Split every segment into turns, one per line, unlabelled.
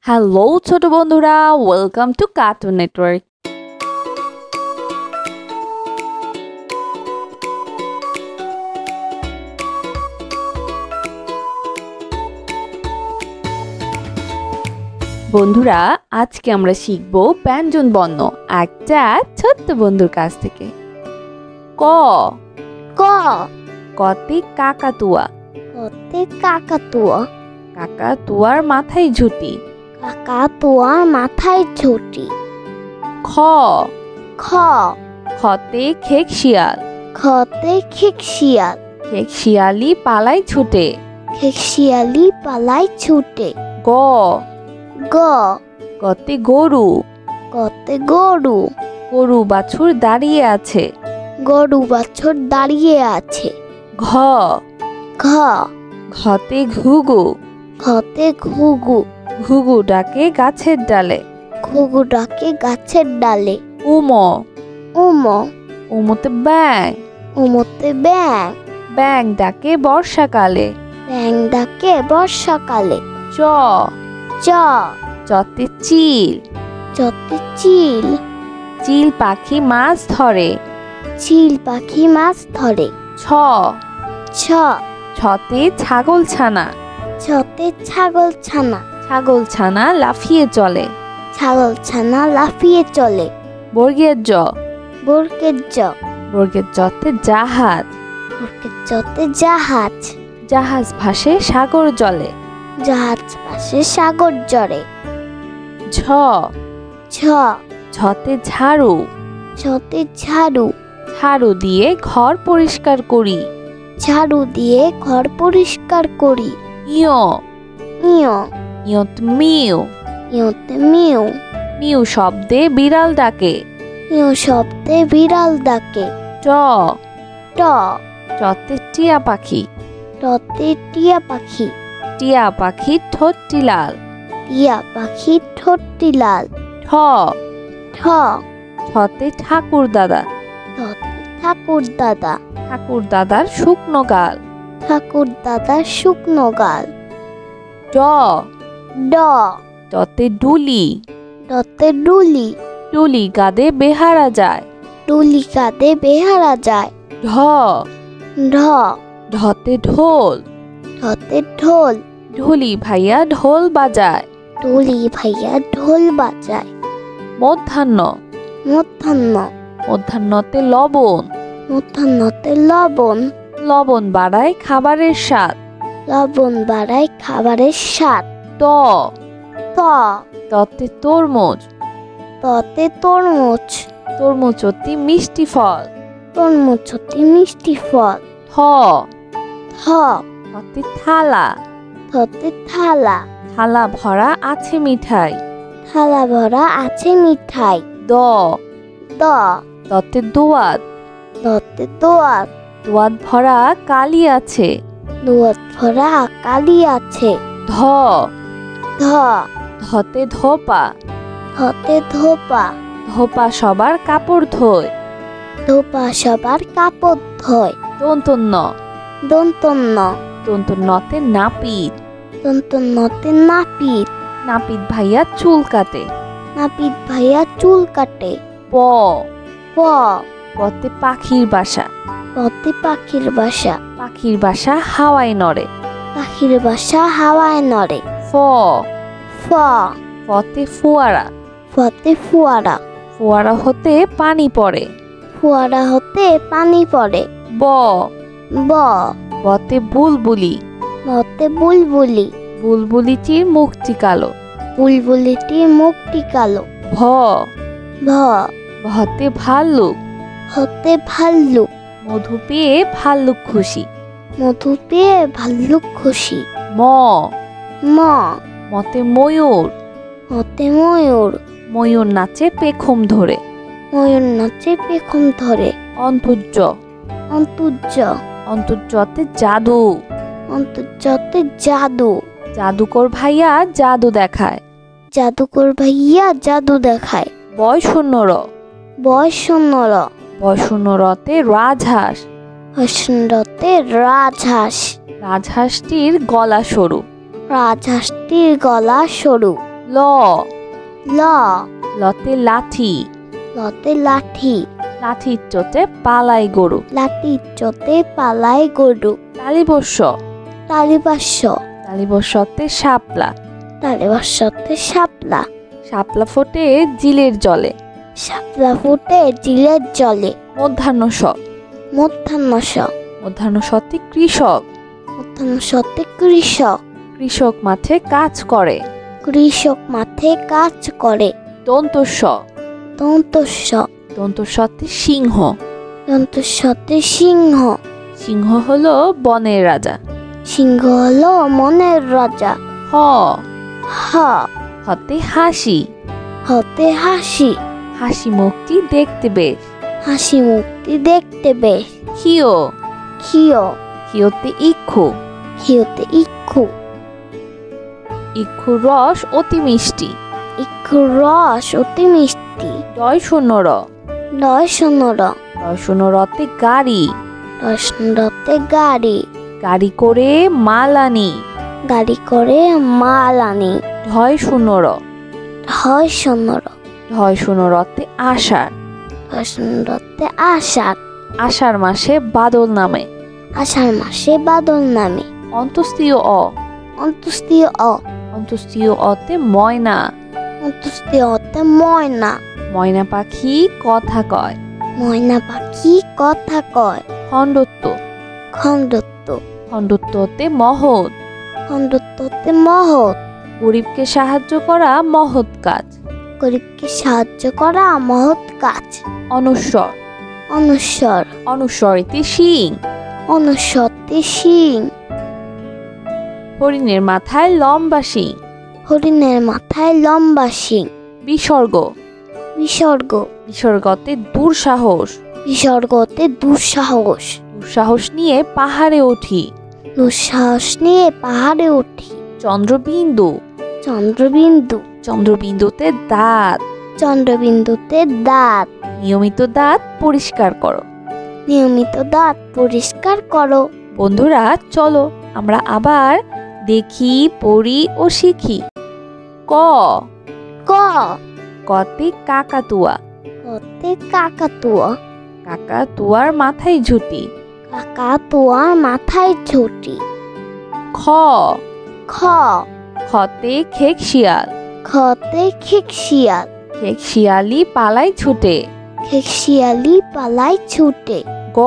Hello ছোট বন্ধুরা, welcome to cartoon network. বন্ধুরা, আজকে আমরা শিখব ব্যঞ্জন বর্ণ একটা ছোট্ট বন্ধুর কাছ থেকে। ক
ক
কতে কাকাতুয়া।
কতে কাকাতুয়া।
কাকাতুয়ার মাথায় ঝুঁটি।
কাকাতুয়ার মাথায় ঝুঁটি।
খ
খ
খতে খেক শিয়াল।
খতে খেকশিয়াল।
খেক শিয়ালি পালায় ছুটে।
খেকশিয়ালি পালায় ছুটে।
গ
গ
গতে গরু।
কতে গরু।
গরু বাছুর দাঁড়িয়ে আছে।
গরু বাছুর দাঁড়িয়ে আছে।
ঘ
ঘ
ঘতে ঘুঘু।
ঘতে ঘুঘু।
ঘুঘু ডাকে গাছের ডালে।
ঘুঘু ডাকে গাছের ডালে।
উম
উম
উমতে ব্যাং।
উমতে ব্যাং।
ব্যাং ডাকে বর্ষাকালে।
ব্যাং ডাকে বর্ষাকালে।
চ
চ
চতে চিল।
চতে চিল।
চিল পাখি মাছ ধরে।
চিল পাখি মাছ ধরে।
ছ
ছ
ছতে ছাগল ছানা।
ছতে ছাগল ছানা।
ছাগল ছানা লাফিয়ে চলে।
ছাগল ছানা লাফিয়ে চলে।
বর্গের জ
বর্গের জ
বর্গের জতে জাহাজ।
বর্গের জতে জাহাজ।
জাহাজ ভাসে সাগর জলে।
জাহাজ পাশে সাগর জড়ে।
ঝ
ছ
ঝতে ঝাড়ু।
ছতে ঝাড়ু।
ঝাড়ু দিয়ে ঘর পরিষ্কার করি।
ঝাড়ু দিয়ে ঘর পরিষ্কার করি।
ইয়
ইয়
ইয়ত মিউ।
ইয়তে মিউ।
মিউ শব্দে বিড়াল ডাকে।
ইয় শব্দে বিড়াল ডাকে।
ট
ট
টতে টিয়া পাখি।
টতে টিয়া পাখি।
টিয়া পাখি ঠোঁটটি লাল।
টিয়া পাখি ঠোঁটটি লাল।
ঠ
ঠ
ঠতে ঠাকুর দাদা।
টতে ঠাকুর দাদা।
ঠাকুর দাদার শুকনো গাল।
ঠাকুর দাদার শুকনো গাল।
ড
ড
টতে ডুলি।
ডতে ডুলি।
ডুলি গাদে বেহারা যায়।
ডুলি কাঁধে বেহারা যায়।
ঢ
ঢ
ঢতে ঢোল।
ঢতে ঢোল।
ঢুলি ভাইয়া ঢোল বাজায়।
ঢুলি ভাইয়া ঢোল বাজায়।
মধ্যাহ্ন
মধ্যাহ্ন
মধ্যাহ্নতে লবণ।
মধ্যাহ্নতে লবণ।
লবণ বাড়ায় খাবারের স্বাদ।
লবণ বাড়ায় খাবারের স্বাদ।
ত
ত
ততে তরমুজ।
ততে তরমুজ।
তরমুজ অতি মিষ্টি ফল।
তরমুজ অতি মিষ্টি ফল।
থ
থ
থতে থালা।
থতে থালা।
থালা ভরা আছে মিঠাই।
থালা ভরা আছে মিঠাই।
দ
দ
ততে দোয়াত।
দতে দোয়াত।
দোয়াত ভরা কালি আছে।
দোয়াত ভরা কালি আছে।
ধ
ধ
ধতে ধোপা।
ধতে ধোপা।
ধোপা সবার কাপড় ধোয়।
ধোপা সবার কাপড় ধোয়।
দন্তন্য
দন্তন্য
দন্তন্যতে নাপিত।
দন্তন্যতে নাপিত।
নাপিত ভাইয়া চুল কাটে।
নাপিত ভাইয়া চুল কাটে।
প
প
পতে পাখির বাসা।
পতে পাখির বাসা।
পাখির বাসা হাওয়ায় নড়ে।
পাখির বাসা হাওয়ায় নড়ে।
ফ
ফ
ফতে ফোয়ারা।
ফতে ফুয়ারা।
ফোয়ারা হতে পানি পড়ে।
ফুয়ারা হতে পানি পড়ে।
ব
ব
বতে বুলবুলি।
বতে বুলবুলি।
বুলবুলিটির মুখটি কালো।
বুলবুলিটির মুখটি কালো।
ভ
ভ
ভতে ভাল্লুক।
হতে ভাল্লুক।
মধু পেয়ে ভাল্লুক খুশি।
মধু পেয়ে ভাল্লুক খুশি।
ম
ম
মতে ময়ূর।
হতে ময়ূর।
ময়ূর নাচে পেখম ধরে।
ময়ূর নাচে পেখম ধরে।
অন্তর্য
অন্তর্য
অন্তর্যতে জাদু।
অন্তর্যতে জাদু।
জাদুকর ভাইয়া জাদু দেখায়।
জাদুকর ভাইয়া জাদু দেখায়।
বয় শূন্য র
বয় শূন্যর।
বয় শূন্য রতে রাজহাঁস।
হসনরতে রাজহাঁস।
রাজহাঁসটির গলা সরু।
রাজহাঁসটির গলা সরু।
ল ল
ল
লতে লাঠি
লতে লাঠি
লাঠির চোটে পালায় গরু
লাঠির চোটে পালায় গরু
তালিবস্য
তালিবাস্য
তালিবস্যতে শাপলা
তালিবাস্যতে শাপলা
শাপলা ফোটে জিলের জলে
শাপলা ফুটে জিলের জলে
মধ্যাহ্ন স
মধ্যাহ্ন স
মধ্যাহ্ন সতে কৃষক
মধ্যাহ্ন সতে কৃষক
কৃষক মাঠে কাজ করে
কৃষক মাঠে কাজ করে
দন্তস্ব
দন্তস্ব
দন্তস্বতে সিংহ
দন্তস্বতে সিংহ
সিংহ হলো বনের রাজা
সিংহ হলো মনের রাজা
হ
হ
হতে হাসি
হতে হাসি
হাসি মুখটি দেখতে বেশ
হাসি মুক্তি দেখতে বেশ
হিও
ক্ষিয়
হিওতে ইক্ষু
ক্ষিয়তে ইক্ষু
ইক্ষুর রস অতি মিষ্টি
ইক্ষুর রস অতি মিষ্টি
ডয় শূন্য র
ডয় শূন্য র
ডয় শূন্য রতে গাড়ি
ডয় শূন্য রতে গাড়ি
গাড়ি করে মাল আনি
গাড়ি করে মাল আনি
ঢয় শূন্য র
হয় শূন্য র
ঢয় শূন্য রতে আষাঢ়
ডয় শূন্য রতে আষাঢ়
আষাঢ় মাসে বাদল নামে
আষাঢ় মাসে বাদল নামে
অন্তস্তীয় অ
অন্তস্তীয় অ
অন্তস্তীয় অতে ময়না
অন্তস্তীয় অতে ময়না
ময়না পাখি কথা কয়
ময়না পাখি কথা কয়
খণ্ডত্ব
খণ্ডত্ব
খণ্ডত্বতে মহৎ
খণ্ডত্বতে মহৎ
গরিবকে সাহায্য করা মহৎ কাজ
গরিবকে সাহায্য করা মহৎ কাজ
অনুস্বর
অনুস্বর
অনুস্বরেতে শিং
অনুস্বরতে শিং
হরিণের মাথায় লম্বা শিং
হরিণের মাথায় লম্বা শিং
বিসর্গ
বিসর্গ
বিসর্গতে দুঃসাহস
বিসর্গতে দুঃসাহস
দুঃসাহস নিয়ে পাহাড়ে উঠি
দুঃসাহস নিয়ে পাহাড়ে উঠি
চন্দ্রবিন্দু
চন্দ্রবিন্দু
চন্দ্রবিন্দুতে দাঁত
চন্দ্রবিন্দুতে দাঁত
নিয়মিত দাঁত পরিষ্কার করো
নিয়মিত দাঁত পরিষ্কার করো
বন্ধুরা চলো আমরা আবার দেখি পড়ি ও শিখি ক
ক
কতে কাকাতুয়া
কতে কাকাতুয়া
কাকাতুয়ার মাথায় ঝুটি
কাকাতুয়ার মাথায় ঝুটি
খ
খ
খতে খেক শিয়াল
খতে খেকশিয়াল
খেক শিয়ালি পালায় ছুটে
খেকশিয়ালি পালায় ছুটে
গ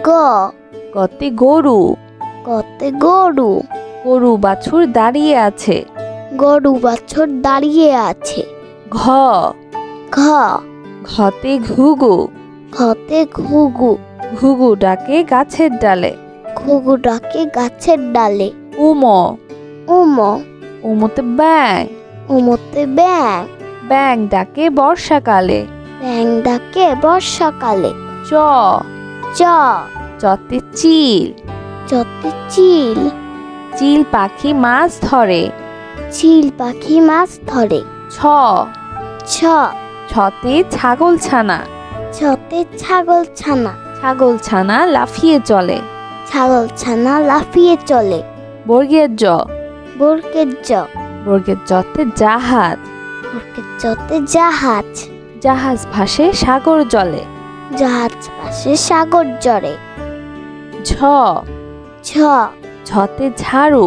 গ
গতে গরু
কতে গরু
গরু বাছুর দাঁড়িয়ে আছে
গরু বাছুর দাঁড়িয়ে আছে
ঘ
ঘ
ঘতে ঘুঘু
ঘতে ঘুঘু
ঘুঘু ডাকে গাছের ডালে
ঘুঘু ডাকে গাছের ডালে
উম
উম
উমতে ব্যাং
উমতে ব্যাং
ব্যাং ডাকে বর্ষাকালে
ব্যাং ডাকে বর্ষাকালে
চ
চ
চতে চিল
চতে চিল
চিল পাখি মাছ ধরে
চিল পাখি মাছ ধরে
ছ
ছ
ছতে ছাগল ছানা
ছতে ছাগল ছানা
ছাগল ছানা লাফিয়ে চলে
ছাগল ছানা লাফিয়ে চলে
বর্গের জ
বর্গের জ
বর্গের জতে জাহাজ
বর্গের জতে জাহাজ
জাহাজ ভাসে সাগর জলে
জাহাজ পাশে সাগর জড়ে
ঝ
ছ
ঝতে ঝাড়ু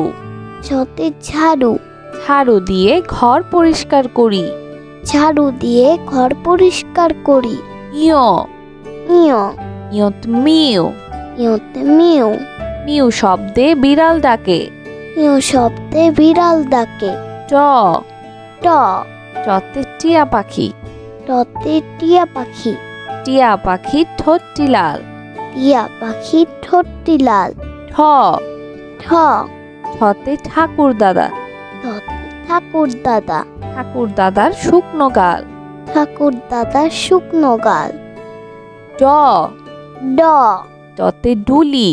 ছতে ঝাড়ু
ঝাড়ু দিয়ে ঘর পরিষ্কার করি
ঝাড়ু দিয়ে ঘর পরিষ্কার করি
ইয়
ইয়
ইয়ত মিউ
ইয়তে মিউ
মিউ শব্দে বিড়াল ডাকে
ইয় শব্দে বিড়াল ডাকে
ট
ট
টতে টিয়া পাখি
টতে টিয়া পাখি
টিয়া পাখি ঠোঁটটি লাল
টিয়া পাখি ঠোঁটটি লাল
ঠ
ঠ
ঠতে ঠাকুর দাদা
টতে ঠাকুর দাদা
ঠাকুর দাদার শুকনো গাল
ঠাকুর দাদার শুকনো গাল
ড
ড
টতে ডুলি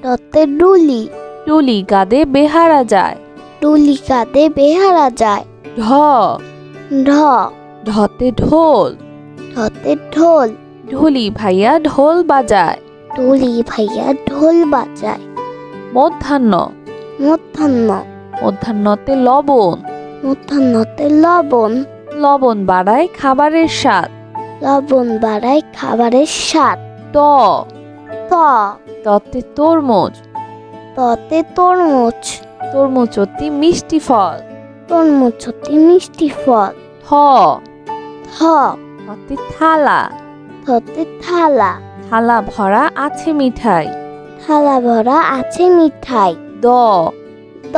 ডতে ডুলি
ডুলি গাদে বেহারা যায়
ডুলি কাঁধে বেহারা যায়
ঢ
ঢ
ঢতে ঢোল
ঢতে ঢোল
ঢুলি ভাইয়া ঢোল বাজায়
ঢুলি ভাইয়া ঢোল বাজায়
মধ্যাহ্ন
মধ্যাহ্ন
মধ্যাহ্নতে লবণ
মূর্ধন্যতে লবণ।
লবণ বাড়ায় খাবারের স্বাদ।
লবণ বাড়ায় খাবারের স্বাদ।
ত
ত
ততে তরমুজ।
ততে তরমুজ।
তরমুজ অতি মিষ্টি ফল।
তরমুজ অতি মিষ্টি ফল।
থ
থ
ততে থালা।
থতে থালা।
থালা ভরা আছে মিঠাই।
থালা ভরা আছে মিঠাই।
দ
দ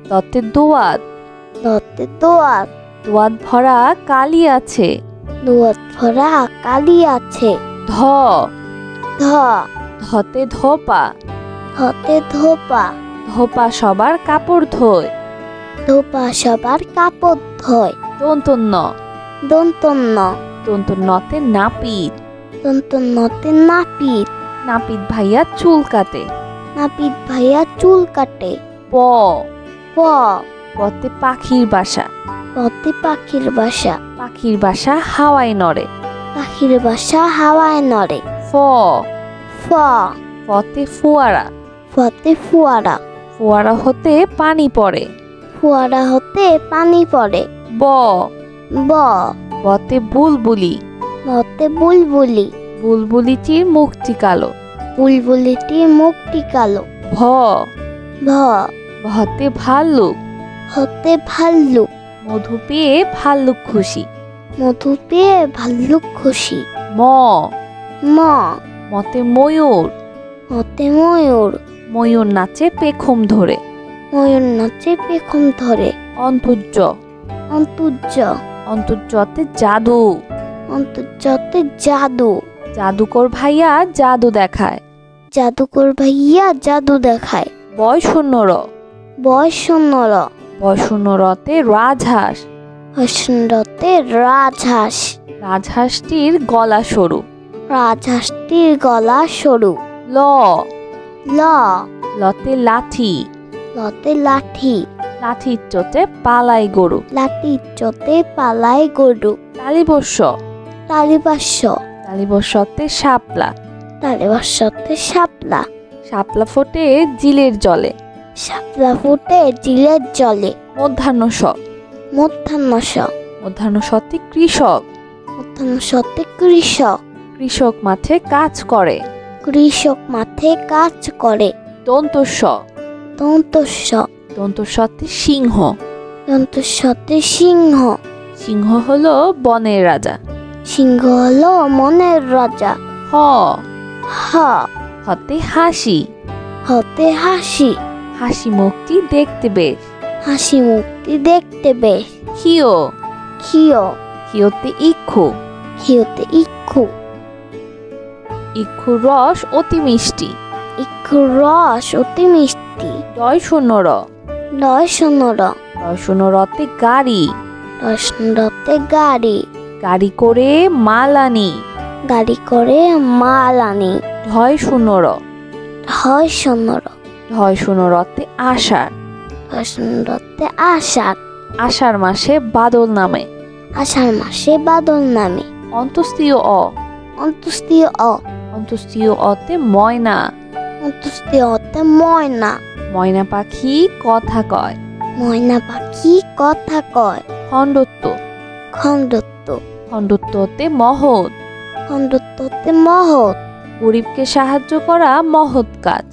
ততে দোয়াত।
দতে দোয়াত।
দোয়াত ভরা কালি আছে।
দোয়াত ভরা কালি আছে।
ধ
ধ
ধতে ধোপা।
ধতে ধোপা।
ধোপা সবার কাপড় ধোয়।
ধোপা সবার কাপড় ধোয়।
দন্তন্য
দন্তন্য
দন্তন্যতে নাপিত।
দন্তন্যতে নাপিত।
নাপিত ভাইয়া চুল কাটে।
নাপিত ভাইয়া চুল কাটে।
প
প
পতে পাখির বাসা।
পতে পাখির বাসা।
পাখির বাসা হাওয়ায় নড়ে।
পাখির বাসা হাওয়ায় নড়ে।
ফ
ফ
ফতে ফোয়ারা।
ফতে ফোয়ারা।
ফোয়ারা হতে পানি পড়ে।
ফোয়ারা হতে পানি পড়ে।
ব
ব
বতে বুলবুলি।
বতে বুলবুলি।
বুলবুলিটির মুখটি কালো।
বুলবুলিটির মুখটি কালো।
ভ
ভ
ভতে ভাল্লুক।
হতে ভাল্লুক।
মধু পেয়ে ভাল্লুক খুশি।
মধু পেয়ে ভাল্লুক খুশি।
ম
ম
মতে ময়ূর।
হতে ময়ূর।
ময়ূর নাচে পেখম ধরে।
ময়ূর নাচে পেখম ধরে।
অন্তর্য
অন্তর্য
অন্তর্যতে জাদু।
অন্তর্যতে জাদু।
জাদুকর ভাইয়া জাদু দেখায়।
জাদুকর ভাইয়া জাদু দেখায়।
বয় শূন্য র।
বয়সন্নর।
বয় শূন্য রতে রাজহাঁস।
হসনরতে রাজহাঁস।
রাজহাঁসটির গলা সরু।
রাজহাঁসটির গলা সরু।
ল
ল
লতে লাঠি।
লতে লাঠি।
লাঠির চোটে পালাই গরু।
লাঠির চোটে পালায় গরু।
তালিবস্য
তালিবাস্য।
তালিবস্যতে শাপলা।
তালিবাস্যতে শাপলা।
শাপলা ফোটে জিলের জলে।
শাপলা ফুটে জিলের জলে।
মধ্যাহ্ন স।
মধ্যাহ্ন স।
মধ্যাহ্ন সতে কৃষক।
মধ্যাহ্ন সতে কৃষক।
কৃষক মাঠে কাজ করে।
কৃষক মাঠে কাজ করে।
দন্তস্ব।
দন্তস্ব।
দন্তস্বতে সিংহ।
দন্তস্বতে সিংহ।
সিংহ হলো বনের রাজা।
সিংহ হলো মনের রাজা।
হ
হ
হতে হাসি।
হতে হাসি।
হাসি মুখটি দেখতে বেশ।
হাসি মুখটি দেখতে বেশ।
ক্ষিয়
ক্ষিয়।
ক্ষিয়তে ইক্ষু।
ক্ষিয়তে ইক্ষু।
ইক্ষুর রস অতি মিষ্টি।
ইক্ষুর রস অতি মিষ্টি।
ডয় শূন্য র।
দর্শনর।
ডয় শূন্য রতে গাড়ি।
দর্শনরতে গাড়ি।
গাড়ি করে মাল আনি।
গাড়ি করে মাল আনি।
ঢয় শূন্য র।
ধর্ষণর।
ঢয় শূন্য রতে আষাঢ়।
দর্শনরতে আষাঢ়।
আষাঢ় মাসে বাদল নামে।
আষাঢ় মাসে বাদল নামে।
অন্তস্তীয় অ।
অন্তস্তীয় অ।
অন্তস্তীয় অতে ময়না।
অন্তস্তীয় অতে ময়না।
ময়না পাখি কথা কয়।
ময়না পাখি কথা কয়।
খণ্ডত্ব।
খণ্ডত্ব।
খণ্ডত্বতে মহৎ।
খণ্ডত্বতে মহৎ।
গরিবকে সাহায্য করা মহৎ কাজ।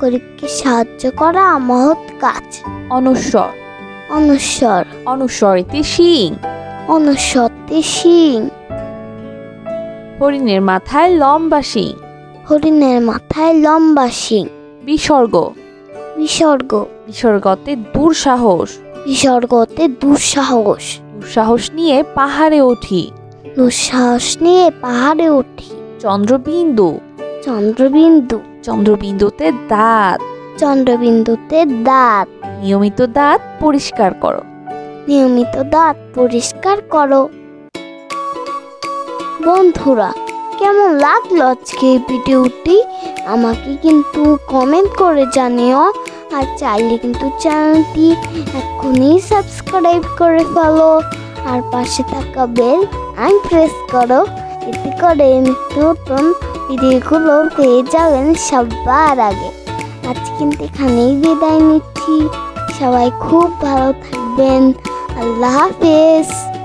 গরিবকে সাহায্য করা মহৎ কাজ।
অনুস্বর।
অনুস্বর।
অনুস্বরেতে শিং।
অনুস্বরতে শিং।
হরিণের মাথায় লম্বা শিং।
হরিণের মাথায় লম্বা শিং।
বিসর্গ।
বিসর্গ।
বিসর্গতে দুঃসাহস।
বিসর্গতে দুঃসাহস।
দুঃসাহস নিয়ে পাহাড়ে উঠি।
দুঃসাহস নিয়ে পাহাড়ে উঠি।
চন্দ্রবিন্দু।
চন্দ্রবিন্দু।
চন্দ্রবিন্দুতে দাঁত।
চন্দ্রবিন্দুতে দাঁত।
নিয়মিত দাঁত পরিষ্কার করো।
নিয়মিত দাঁত পরিষ্কার করো। বন্ধুরা, কেমন লাগলো আজকে এই ভিডিওটি আমাকে কিন্তু কমেন্ট করে জানিও। আর চাইলে কিন্তু চ্যানেলটি এখনই সাবস্ক্রাইব করে ফেলো। আর পাশে থাকা বেল প্রেস করো, এতে করে নতুন ভিডিওগুলো পেয়ে যাবেন সবার আগে। আজ কিন্তু এখানেই বিদায় নিচ্ছি। সবাই খুব ভালো থাকবেন। আল্লাহ হাফেজ।